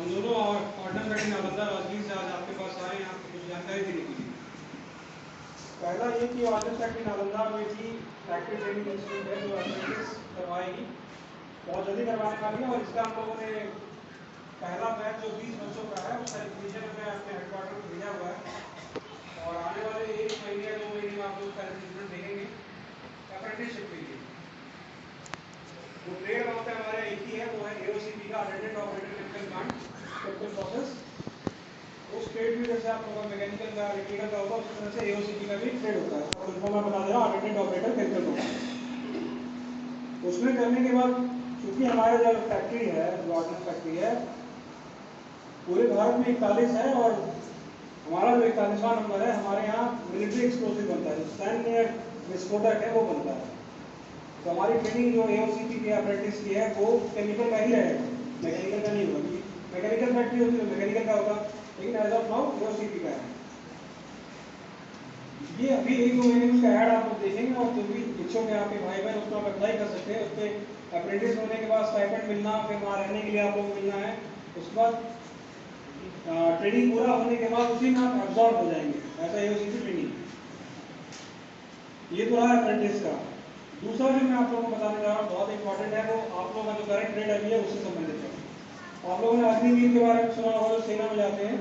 हम दोनों और ऑर्डनर बैठे नालंदा राजगीर से आज आपके पास आए हैं आपको कुछ जानकारी देने के लिए। पहला ये कि ऑर्डनर फैक्ट्री नालंदा में भी फैक्ट्री ट्रेनिंग इंस्टीट्यूट है जो अप्रेंटिस करवाएगी, बहुत जल्दी करवाने वाली है। और इसका हम लोगों ने पहला बैच जो 20 बच्चों का है उसका रिविजन हमें अपने हेडक्वार्टर में भेजा हुआ है और आने वाले 1 महीने या 2 महीने में आप लोग उसका रिजल्ट देखेंगे अप्रेंटिसशिप के लिए। वो ट्रेड होता है हमारे एक ही है, वो है एओसीपी का attendant operator chemical plant chemical process. उस ट्रेड में जैसे आप लोगों का मैकेनिकल का इलेक्ट्रिकल का होगा उसी तरह से एओसीपी का भी ट्रेड होता है। और उसको मैं बता दे रहा हूँ अटेंडेंट ऑपरेटर केमिकल प्रोसेस। उसमें करने के बाद क्योंकि हमारे जो फैक्ट्री है जो ऑर्डनर फैक्ट्री है पूरे भारत में 41 है और हमारा जो 41वां नंबर है, हमारे यहाँ मिलिट्री एक्सप्लोसिव बनता है, सैन्य विस्फोटक है वो बनता है। तो हमारी ट्रेनिंग जो एओसीपी के अप्रेंटिस की है वो केमिकल का ही रहेगा, मैकेनिकल का नहीं होगा। मैकेनिकल फैक्ट्री होती है तो मैकेनिकल का होगा, लेकिन एज ऑफ नाउ एओसीपी का है। ये अभी 1-2 महीने में उसका ऐड आप लोग देखेंगे और जो भी इच्छुक है आपके भाई बहन उसको आप अप्लाई कर सकते हैं। उस पर अप्रेंटिस होने के बाद स्टाइपेंड मिलना, फिर वहाँ रहने के लिए आप लोग मिलना है। उसके बाद ट्रेनिंग पूरा होने के बाद उसी में आप एब्जॉर्ब हो जाएंगे, ऐसा एओसीपी ट्रेनिंग। ये तो रहा अप्रेंटिस का। दूसरा जो मैं आप लोगों को बताने जा रहा हूँ बहुत इंपॉर्टेंट है, वो आप लोगों का जो करंट ट्रेड अभी है उससे संबंधित है। आप लोगों ने अग्निवीर के बारे में सुना होगा, जो सेना में जाते हैं।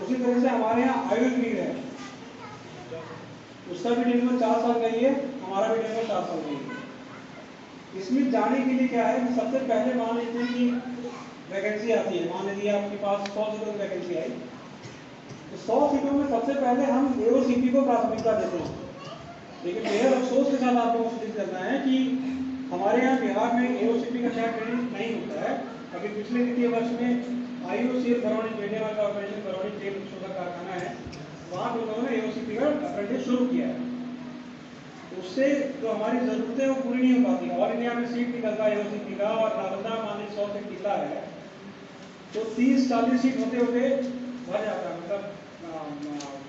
उसी तरह से हमारे यहाँ आयुर्वीर है, उसका भी टेन्योर 4 साल का ही है, हमारा भी टेन्योर 4 साल का ही है। इसमें जाने के लिए क्या है कि सबसे पहले मान लीजिए कि वैकेंसी आती है, मान लीजिए आपके पास 100 सीटों की वैकेंसी आई, तो 100 सीटों में सबसे पहले हम एओसीपी को प्राथमिकता देते हैं। लेकिन बेहद अफसोस के साथ आपको सूचित करना है कि हमारे यहाँ बिहार में एओसीपी का शायद ट्रेनिंग नहीं होता है। अभी पिछले वित्तीय वर्ष में आईओसीएल बरौनी जेनेवा का ऑपरेशन बरौनी तेल शोधक कारखाना है, वहाँ पे उन्होंने एओसीपी का अप्रेंटिस शुरू किया है। उससे जो हमारी ज़रूरतें वो पूरी नहीं हो पाती। ऑल इंडिया में सीट निकलता है एओसीपी का और नालंदा मान लीजिए 100 सीट निकला है तो 30-40 सीट होते होते भर जाता है, मतलब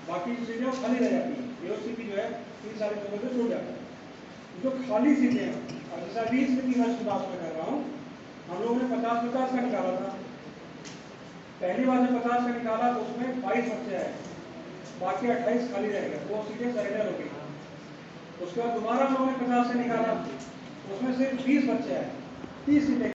बाकी सीटें खाली रह जाती हैं। एओसीपी जो है 30-40 लोगों से छूट जाता है। जो खाली सीटें हैं, अब जैसा 20 वित्तीय वर्ष की बात मैं कर रहा हूँ, हम लोगों ने 50-50 का निकाला था। पहली बार जब 50 का निकाला तो उसमें 22 बच्चे आए, बाकी 28 खाली रह गए, 2 सीटें सरेंडर हो गई। उसके बाद दोबारा हम लोगों ने 50 से निकाला, उसमें सिर्फ 20 बच्चे आए, 30 सीटें